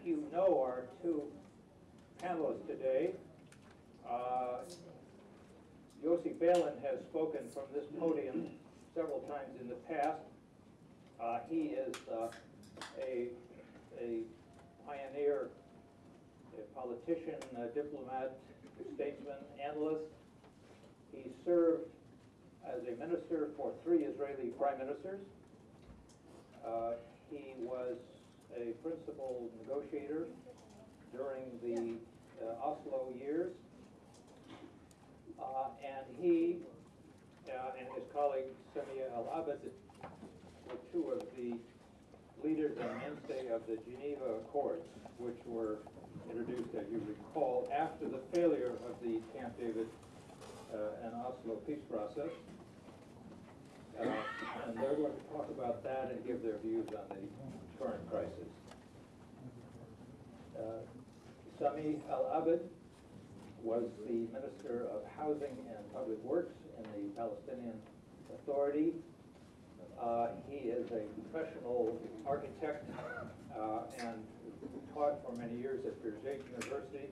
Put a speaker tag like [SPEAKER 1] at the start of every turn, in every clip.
[SPEAKER 1] think you know our two panelists today. Yossi Beilin has spoken from this podium several times in the past. He is a pioneer, a politician, a diplomat, statesman, analyst. He served as a minister for 3 Israeli prime ministers. He was a principal negotiator during the Oslo years. And he and his colleague Samieh al-Abid were 2 of the leaders and mainstay of the Geneva Accords, which were introduced, as you recall, after the failure of the Camp David and Oslo peace process. And they're going to talk about that and give their views on the current crisis. Samieh al-Abid was the Minister of Housing and Public Works in the Palestinian Authority. He is a professional architect and taught for many years at Birzeit University.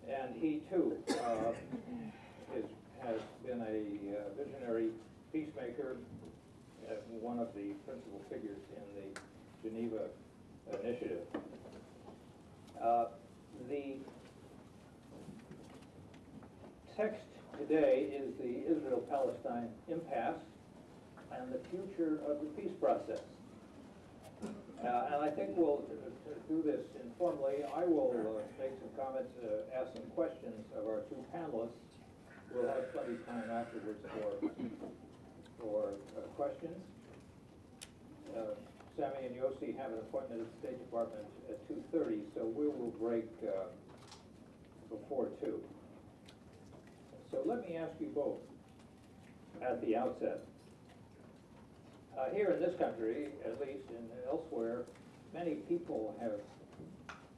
[SPEAKER 1] And he, too, has been a visionary peacemaker, one of the principal figures in the Geneva Initiative. The text today is the Israel-Palestine impasse and the future of the peace process. And I think we'll do this informally. I will make some comments, ask some questions of our 2 panelists. We'll have plenty of time afterwards for questions. Samieh and Yossi have an appointment at the State Department at 2:30, so we will break before 2. So let me ask you both at the outset. Here in this country, at least, and elsewhere, many people have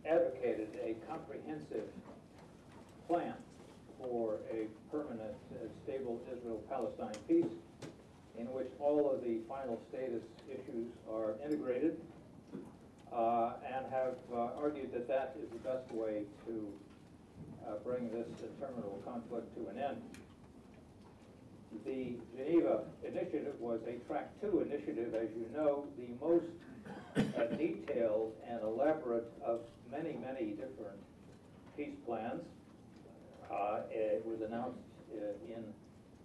[SPEAKER 1] advocated a comprehensive plan for a permanent, stable Israel-Palestine peace, in which all of the final status issues are integrated, and have argued that that is the best way to bring this terminal conflict to an end. The Geneva Initiative was a Track 2 initiative, as you know, the most detailed and elaborate of many, many different peace plans. It was announced in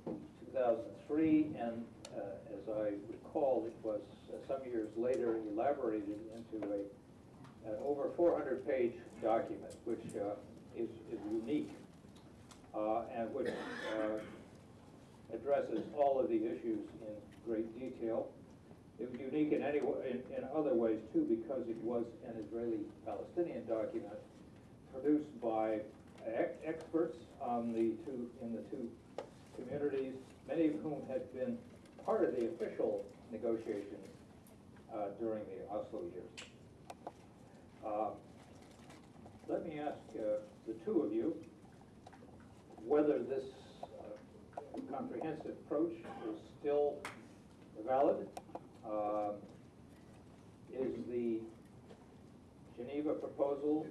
[SPEAKER 1] 2003, and as I recall, it was some years later elaborated into an over 400-page document, which is unique and which addresses all of the issues in great detail. It was unique in other ways too, because it was an Israeli-Palestinian document produced by experts on in the two communities, many of whom had been part of the official negotiations during the Oslo years. Let me ask the 2 of you whether this comprehensive approach is still valid. Is the Geneva proposal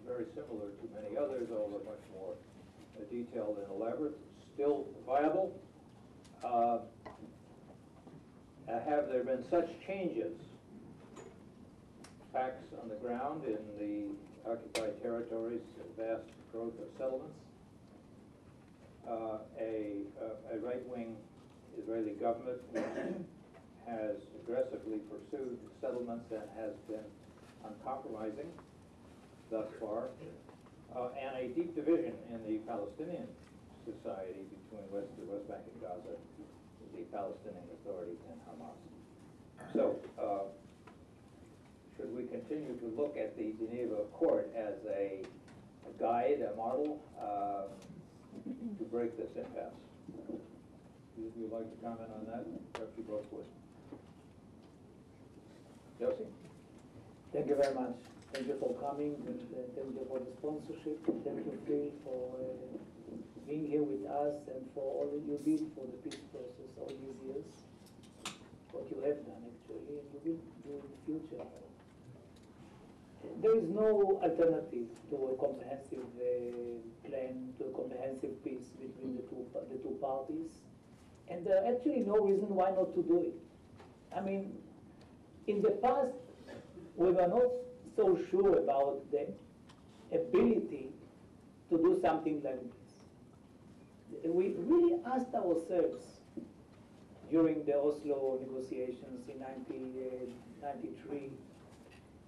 [SPEAKER 1] very similar to many others, although much more detailed and elaborate, still viable? Have there been such changes, facts on the ground in the occupied territories, vast growth of settlements, a right-wing Israeli government which has aggressively pursued settlements and has been uncompromising thus far, and a deep division in the Palestinian society between the West Bank and Gaza, the Palestinian Authority and Hamas. So, should we continue to look at the Geneva Accord as a guide, a model, to break this impasse? Would you like to comment on that? Perhaps you both would. Yossi?
[SPEAKER 2] Thank you very much. Thank you for coming, and thank you for the sponsorship. Thank you, Phil, for being here with us and for all that you did for the peace process all these years. What you have done, actually, and you will do in the future. there is no alternative to a comprehensive plan, to a comprehensive peace between the two parties, and there are actually no reason why not to do it. I mean, in the past, we were not so sure about the ability to do something like this. We really asked ourselves during the Oslo negotiations in 1993,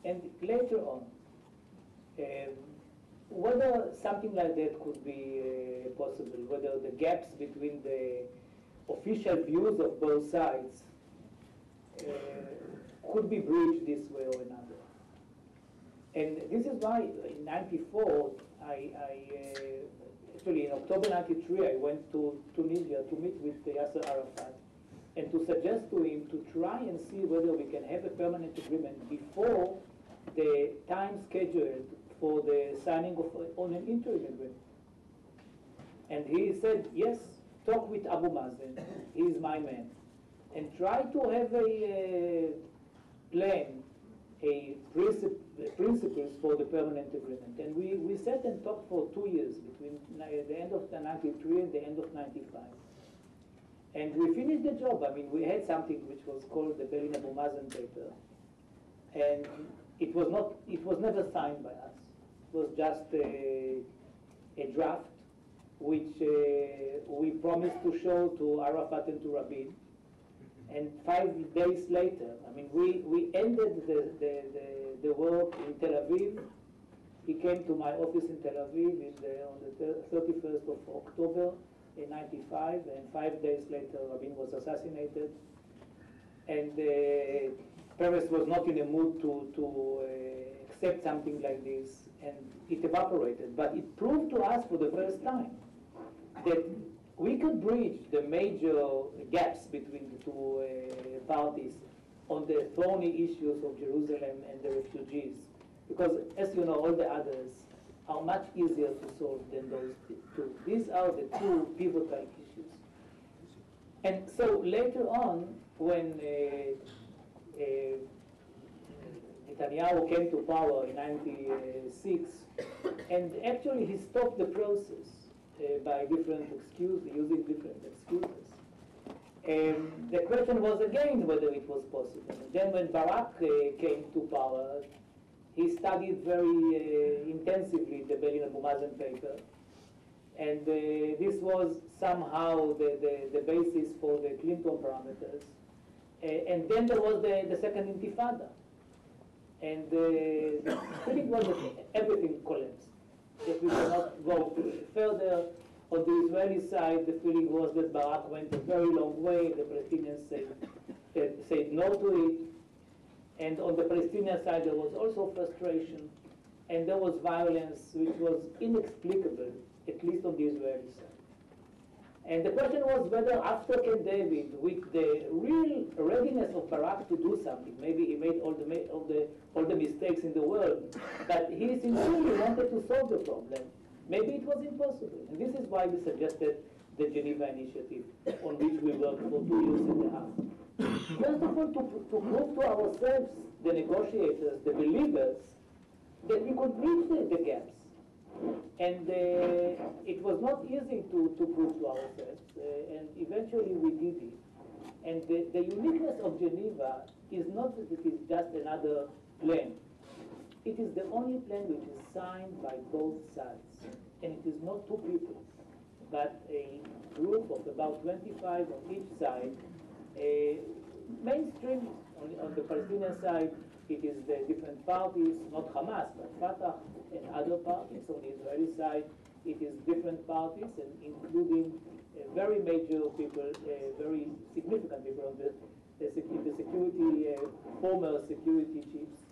[SPEAKER 2] and later on, whether something like that could be possible, whether the gaps between the official views of both sides could be bridged this way or another. And this is why in 94, actually in October 93, I went to Tunisia to meet with Yasser Arafat and to suggest to him to try and see whether we can have a permanent agreement before the time scheduled for the signing on an interim agreement. And he said, yes, talk with Abu Mazen, he is my man, and try to have a plan, a principles for the permanent agreement. And we sat and talked for 2 years, between the end of 93 and the end of 95. And we finished the job. I mean, we had something which was called the Beilin Abu Mazen paper. And it was never signed by us. It was just a draft which we promised to show to Arafat and to Rabin. And 5 days later, I mean, we ended the work in Tel Aviv. He came to my office in Tel Aviv on the 31st of October in 95, and 5 days later, Rabin was assassinated. And Peres was not in a mood to accept something like this, and it evaporated. But it proved to us for the first time that we could bridge the major gaps between the two parties on the thorny issues of Jerusalem and the refugees. Because, as you know, all the others are much easier to solve than those two. These are the two pivotal issues. And so later on, when Netanyahu came to power in 96, and actually he stopped the process by different excuses, using different excuses. The question was again whether it was possible. And then when Barak came to power, he studied very intensively the Beilin Abu Mazen paper. And this was somehow the basis for the Clinton parameters. And then there was the second Intifada. And the feeling was that everything collapsed, that we cannot go further. On the Israeli side, the feeling was that Barak went a very long way. The Palestinians said no to it. And on the Palestinian side, there was also frustration. And there was violence which was inexplicable, at least on the Israeli side. And the question was whether after Camp David, with the real readiness of Barak to do something, maybe he made all the mistakes in the world, but he sincerely wanted to solve the problem. Maybe it was impossible. And this is why we suggested the Geneva Initiative, on which we worked for 2 years and a half. First of all, to prove to ourselves, the negotiators, the believers, that we could bridge the gaps. And it was not easy to prove to ourselves, and eventually we did it. And the uniqueness of Geneva is not that it is just another plan. It is the only plan which is signed by both sides. And it is not two people, but a group of about 25 on each side. Mainstream, on the Palestinian side, it is the different parties, not Hamas, but Fatah and other parties. On the Israeli side, it is different parties, and including very major people, very significant people on the security, former security chiefs.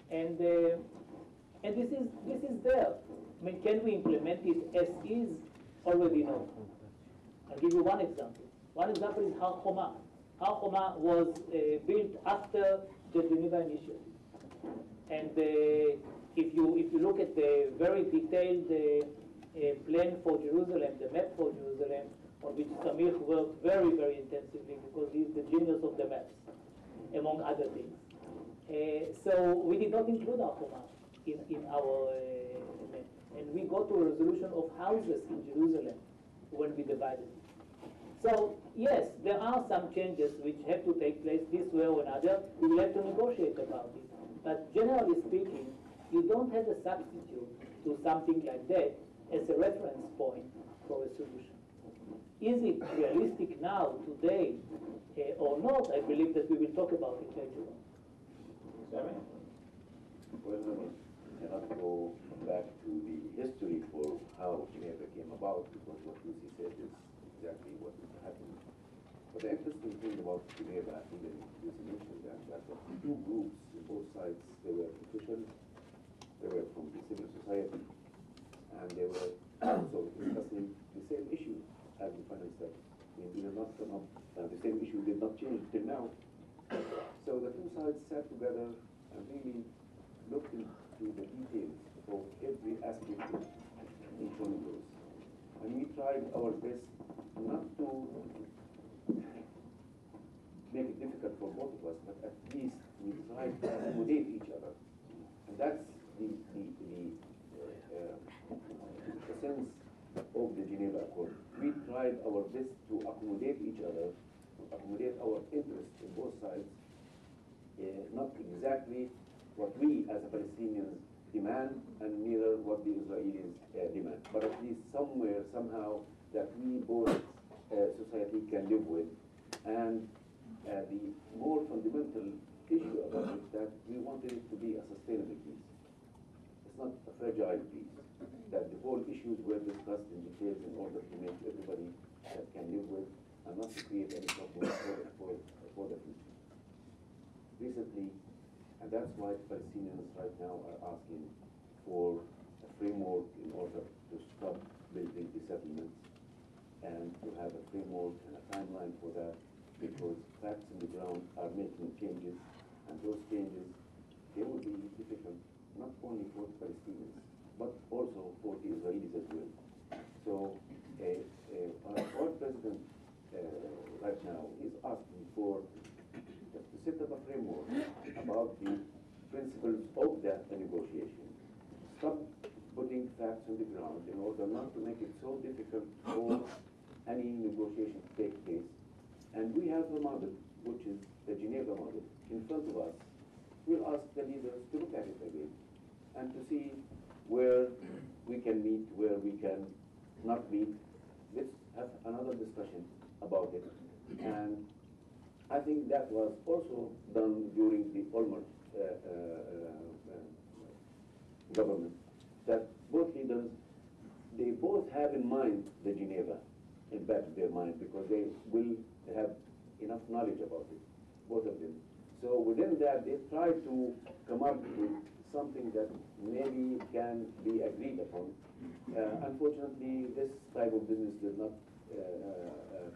[SPEAKER 2] And this is there. I mean, can we implement it as is? Already no. I'll give you one example. One example is Har Homa. Har Homa was built after the Geneva Initiative. And if you look at the very detailed plan for Jerusalem, the map for Jerusalem, on which Samieh worked very, very intensively, because he's the genius of the maps, among other things. So we did not include Har Homa. in our land. And we got to a resolution of houses in Jerusalem when we divided it. So yes, there are some changes which have to take place this way or another. We will have to negotiate about it. But generally speaking, you don't have a substitute to something like that as a reference point for a solution. Is it realistic now, today, or not? I believe that we will talk about it later on.
[SPEAKER 1] Samieh?
[SPEAKER 3] Well, I cannot go back to the history for how Geneva came about, because what Yossi said is exactly what happened. But the interesting thing about Geneva, even Yossi mentioned that the two groups on both sides, they were officials, they were from the civil society, and they were also discussing the same issue as the finance tax. I mean, we did not come up, the same issue did not change till now. So the two sides sat together and really looked into the details of every aspect of each one of those. And we tried our best not to make it difficult for both of us, but at least we tried to accommodate each other. And that's the sense of the Geneva Accord. We tried our best to accommodate each other, to accommodate our interests in both sides, not exactly what we as Palestinians demand, and neither what the Israelis demand, but at least somewhere, somehow, that we both society can live with. And the more fundamental issue about it, that we wanted it to be a sustainable peace. It's not a fragile peace. That the whole issues were discussed in details in order to make everybody can live with, and not to create any problems for the future. Recently, and that's why Palestinians right now are asking for a framework in order to stop building the settlements, and to have a framework and a timeline for that, because facts on the ground are making changes, and those changes, they will be difficult not only for the Palestinians, but also for the Israelis as well. So our president right now is asking for to set up a framework about the principles of that negotiation. Stop putting facts on the ground in order not to make it so difficult for any negotiation to take place. And we have the model, which is the Geneva model, in front of us. We'll ask the leaders to look at it again and to see where we can meet, where we can not meet. Let's have another discussion about it. And I think that was also done during the Olmert government, that both leaders, they both have in mind the Geneva in back of their mind, because they will have enough knowledge about it, both of them. So within that, they try to come up with something that maybe can be agreed upon. Unfortunately, this type of business did not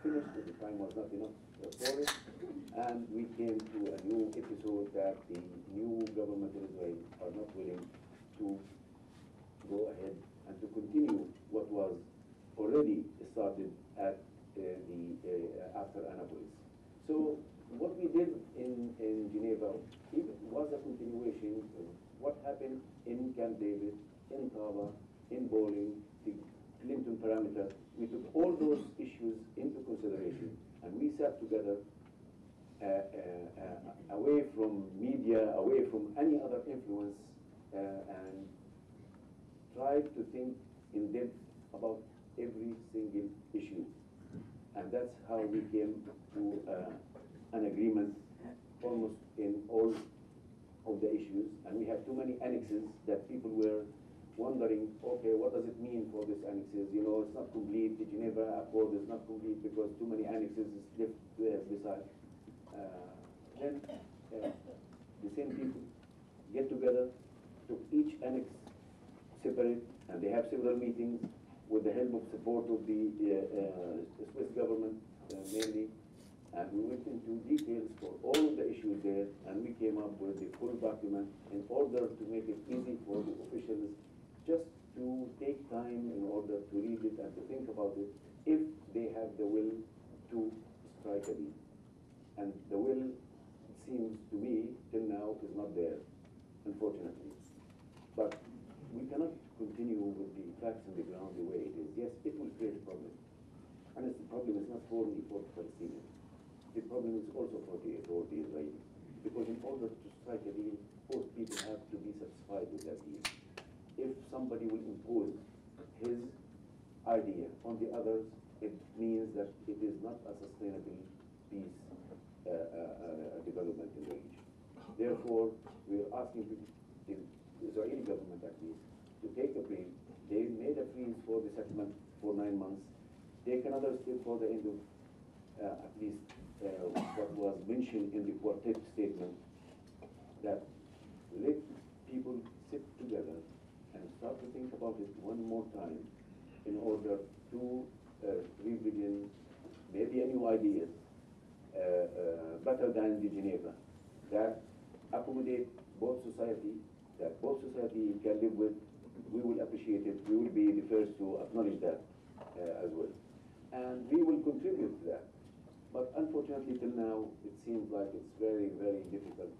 [SPEAKER 3] finish, the time was not enough for it, and we came to a new episode that the new government in Israel are not willing to go ahead and to continue what was already started at after Annapolis. So what we did in Geneva was a continuation of what happened in Camp David, in Taba, in Beilin, the Clinton parameter. We took all those issues into consideration, and we sat together away from media, away from any other influence, and tried to think in depth about every single issue. And that's how we came to an agreement almost in all of the issues. And we have too many annexes that people were wondering, okay, what does it mean for these annexes? You know, it's not complete. The Geneva Accord is not complete because too many annexes is left beside. Then the same people get together, took each annex separate, and they have several meetings with the help of support of the Swiss government mainly. And we went into details for all of the issues there, and we came up with the full document in order to make it easy for the officials just to take time in order to read it and to think about it if they have the will to strike a deal. And the will, it seems to me, till now is not there, unfortunately. But we cannot continue with the facts on the ground the way it is. Yes, it will create a problem. And the problem is not only for the Palestinians. The problem is also for the Israelis. Because in order to strike a deal, both people have to be satisfied with that deal. If somebody will impose his idea on the others, it means that it is not a sustainable peace development in the region. Therefore, we are asking the Israeli government at least to take a break. They made a freeze for the settlement for 9 months. Take another step for the end of at least what was mentioned in the quartet statement, that let people sit together and start to think about it one more time in order to begin maybe a new idea better than the Geneva, that accommodate both society, that both society can live with. We will appreciate it. We will be the first to acknowledge that as well. And we will contribute to that. But unfortunately, till now, it seems like it's very, very difficult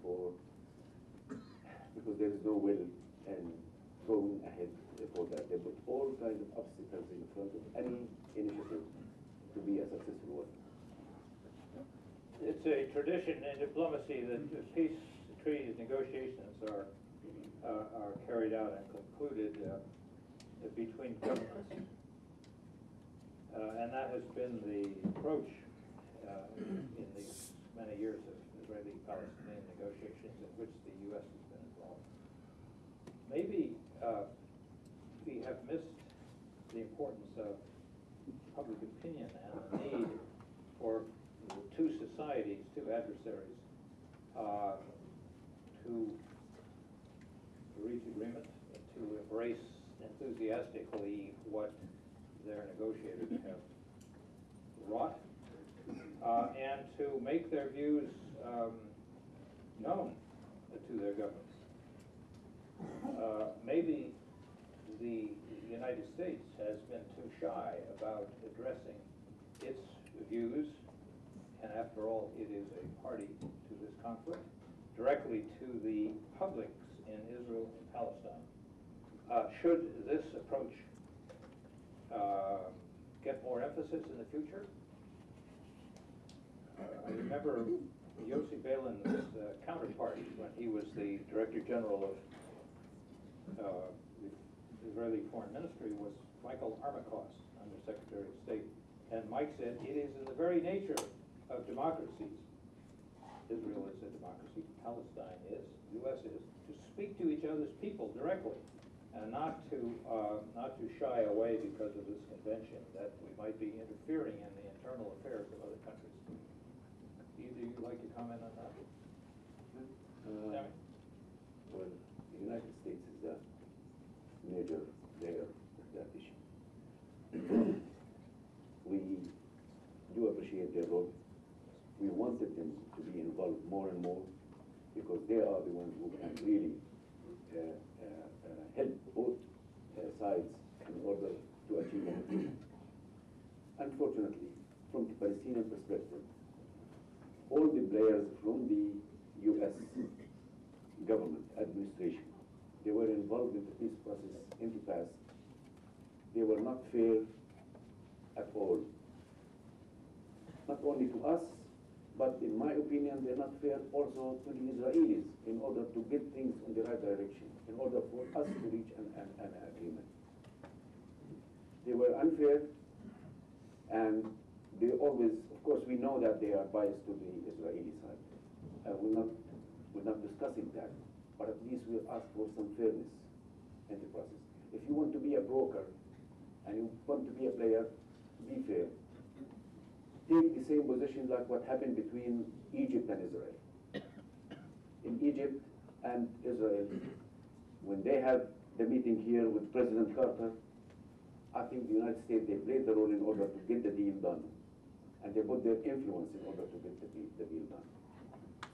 [SPEAKER 3] because there is no will in going ahead for that. They put all kinds of obstacles in front of any initiative to be a successful one.
[SPEAKER 1] It's a tradition in diplomacy that peace treaties negotiations are carried out and concluded between governments. And that has been the approach in these many years of Israeli-Palestinian negotiations in which the U.S. has been involved. Maybe we have missed the importance of public opinion and the need for the two societies, two adversaries, to reach agreement, to embrace enthusiastically what their negotiators have wrought, and to make their views known to their governments. Maybe the United States has been too shy about addressing its views, and after all, it is a party to this conflict, directly to the publics in Israel and Palestine. Should this approach get more emphasis in the future? I remember Yossi Beilin's counterpart when he was the Director General of the Israeli Foreign Ministry was Michael Armacost, Under Secretary of State. And Mike said, it is in the very nature of democracies. Israel is a democracy, Palestine is, U.S. is, to speak to each other's people directly, and not to shy away because of this convention that we might be interfering in the internal affairs of other countries. Either you like to comment on that?
[SPEAKER 3] Well, the United States is a major player of that issue. We do appreciate their role. We wanted them to be involved more and more because they are the ones who can really help both sides in order to achieve an agreement. Unfortunately, from the Palestinian perspective, all the players from the U.S. government administration, they were involved in the peace process in the past. They were not fair at all. Not only to us, but in my opinion, they're not fair also to the Israelis in order to get things in the right direction, in order for us to reach an agreement. They were unfair, and they always, of course, we know that they are biased to the Israeli side. We're not discussing that, but at least we'll ask for some fairness in the process. If you want to be a broker and you want to be a player, be fair. Take the same position like what happened between Egypt and Israel. In Egypt and Israel, when they had the meeting here with President Carter, I think the United States, they played the role in order to get the deal done. And they put their influence in order to get the deal done.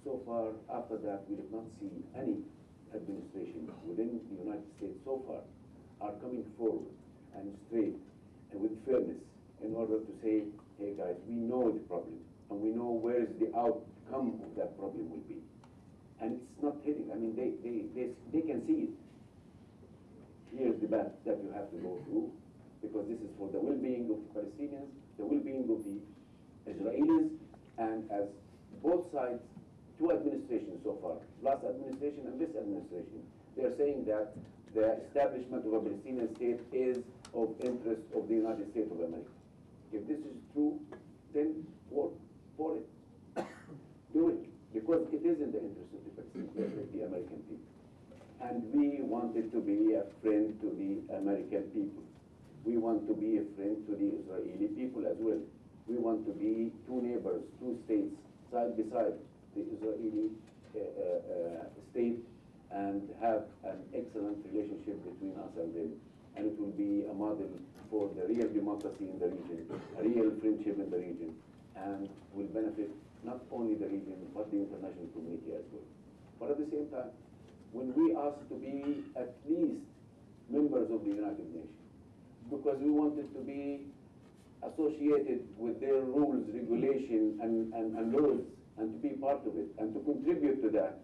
[SPEAKER 3] So far, after that, we did not see any administration within the United States so far are coming forward and straight and with fairness in order to say, hey guys, we know the problem and we know where is the outcome of that problem will be. And it's not hitting. I mean, they can see it. that you have to go through, because this is for the well-being of the Palestinians, the well-being of the Israelis, and as both sides, two administrations so far, last administration and this administration, they are saying that the establishment of a Palestinian state is of interest of the United States of America. If this is true, then work for it. Do it, because it is in the interest of the American people. And we wanted to be a friend to the American people. We want to be a friend to the Israeli people as well. We want to be two neighbors, two states, side by side, the Israeli state, and have an excellent relationship between us and them. And it will be a model for the real democracy in the region, a real friendship in the region, and will benefit not only the region, but the international community as well. But at the same time, when we asked to be at least members of the United Nations, because we wanted to be associated with their rules, regulation, and laws, and to be part of it, and to contribute to that.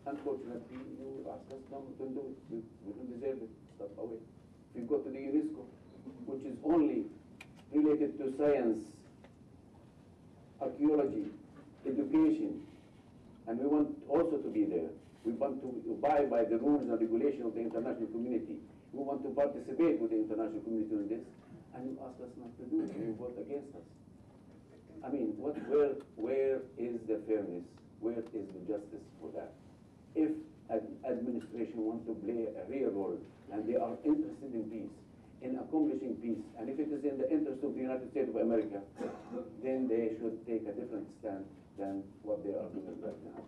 [SPEAKER 3] Unfortunately, you ask us, no, we don't do it. We don't deserve it. Stop away. If you go to the UNESCO, which is only related to science, archaeology, education, and we want also to be there. We want to abide by the rules and regulation of the international community. We want to participate with the international community on this, and you ask us not to do it, and you vote against us. I mean, where is the fairness? Where is the justice for that? If an administration wants to play a real role, and they are interested in peace, in accomplishing peace, and if it is in the interest of the United States of America, then they should take a different stand than what they are doing right now.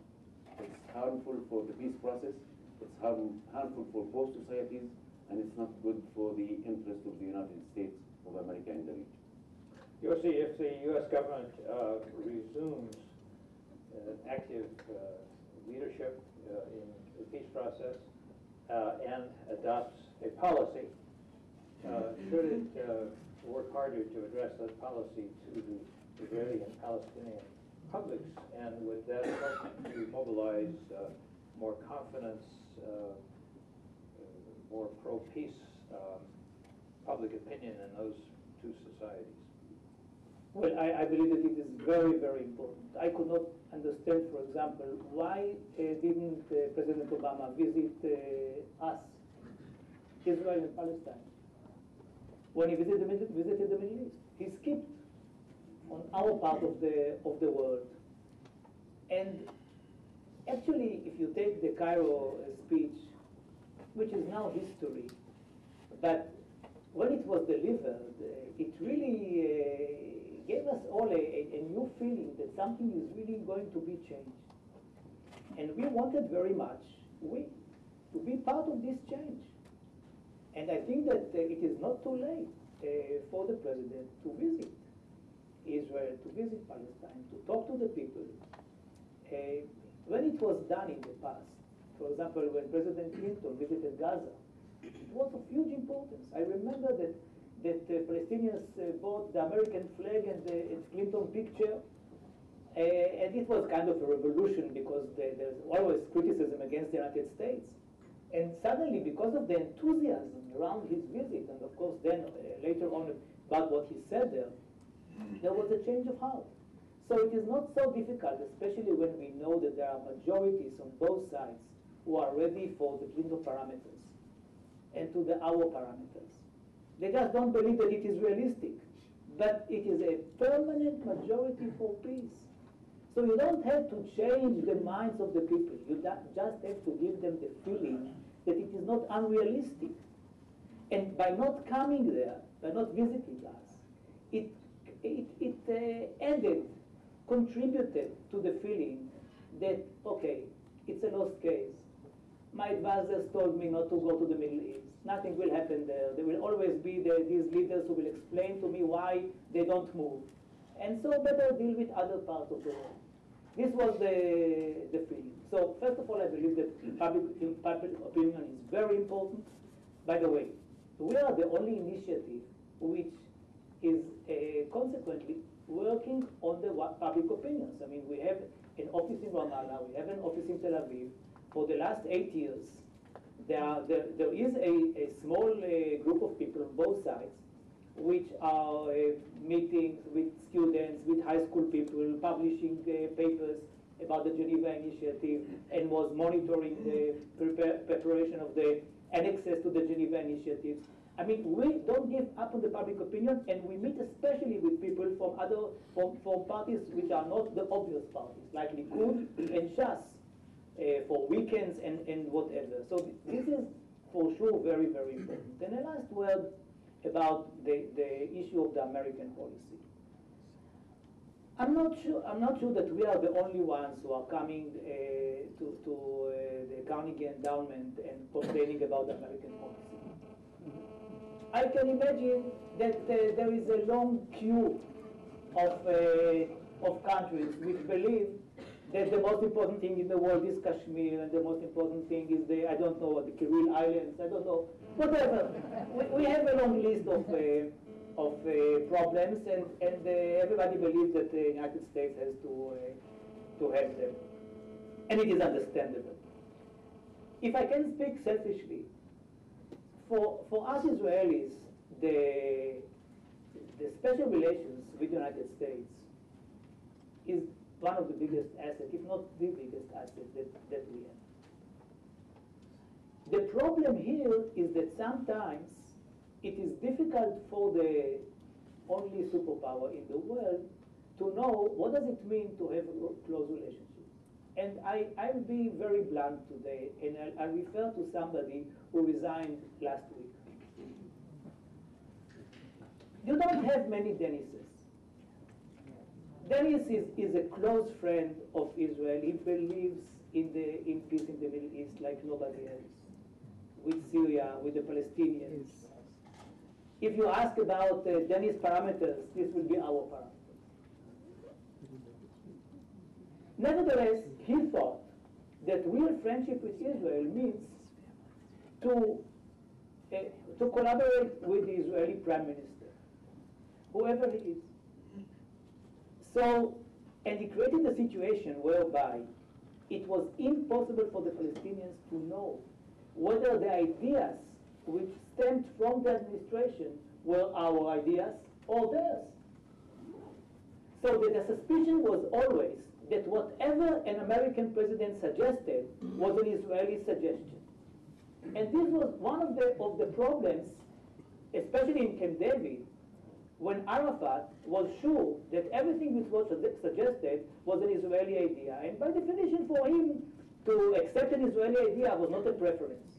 [SPEAKER 3] It's harmful for the peace process, it's harmful for both societies, and it's not good for the interest of the United States of America in the region.
[SPEAKER 1] Yossi, if the U.S. government resumes active leadership in the peace process and adopts a policy, should it work harder to address that policy to the Israeli and Palestinian publics, and would that help to mobilize more confidence, more pro-peace public opinion in those two societies?
[SPEAKER 2] Well, I believe that it is very, very important. I could not understand, for example, why didn't President Obama visit us, Israel and Palestine, when he visited the Middle East? He skipped on our part of the world. And actually, if you take the Cairo speech, which is now history, but when it was delivered, it really gave us all a new feeling that something is really going to be changed. And we wanted very much, to be part of this change. And I think that it is not too late for the president to visit Israel, to visit Palestine, to talk to the people. When it was done in the past, for example, when President Clinton visited Gaza, it was of huge importance. I remember that the Palestinians bought the American flag and the Clinton picture, and it was kind of a revolution because there's always criticism against the United States. And suddenly, because of the enthusiasm around his visit, and of course then later on about what he said there was a change of heart. So it is not so difficult, especially when we know that there are majorities on both sides who are ready for the Clinton parameters and to our parameters. They just don't believe that it is realistic, but it is a permanent majority for peace. So you don't have to change the minds of the people. You just have to give them the feeling that it is not unrealistic. And by not coming there, by not visiting us, it added, contributed to the feeling that, okay, it's a lost case. My advisors told me not to go to the Middle East. Nothing will happen there. There will always be these leaders who will explain to me why they don't move. And so better deal with other parts of the world. This was the feeling. So first of all, I believe that public opinion is very important. By the way, we are the only initiative which is consequently working on the public opinions. I mean, we have an office in Ramallah, we have an office in Tel Aviv. For the last 8 years, there is a small group of people on both sides which are meeting with students, with high school people, publishing papers about the Geneva Initiative, and was monitoring the preparation of the annexes to the Geneva Initiatives. I mean, we don't give up on the public opinion, and we meet especially with people from parties which are not the obvious parties, like Likud and Shas, for weekends and whatever. So this is for sure very, very important. And a last word about the issue of the American policy. I'm not sure that we are the only ones who are coming to the Carnegie Endowment and complaining about the American policy. I can imagine that there is a long queue of countries which believe that the most important thing in the world is Kashmir, and the most important thing is the, I don't know, the Kuril Islands, I don't know, whatever. We have a long list of problems, and everybody believes that the United States has to help them. And it is understandable. If I can speak selfishly, for us Israelis, the special relations with the United States is one of the biggest assets, if not the biggest asset that we have. The problem here is that sometimes it is difficult for the only superpower in the world to know what does it mean to have a close relationship. And I'll be very blunt today, and I'll refer to somebody who resigned last week. You don't have many Denises. Dennis is a close friend of Israel. He believes in peace in the Middle East like nobody else, with Syria, with the Palestinians. If you ask about Dennis' parameters, this will be our parameters. Nevertheless, he thought that real friendship with Israel means to collaborate with the Israeli Prime Minister, whoever he is. So, and he created a situation whereby it was impossible for the Palestinians to know whether the ideas which stemmed from the administration were our ideas or theirs. So that the suspicion was always that whatever an American president suggested was an Israeli suggestion. And this was one of the problems, especially in Camp David, when Arafat was sure that everything which was suggested was an Israeli idea. And by definition, for him to accept an Israeli idea was not a preference.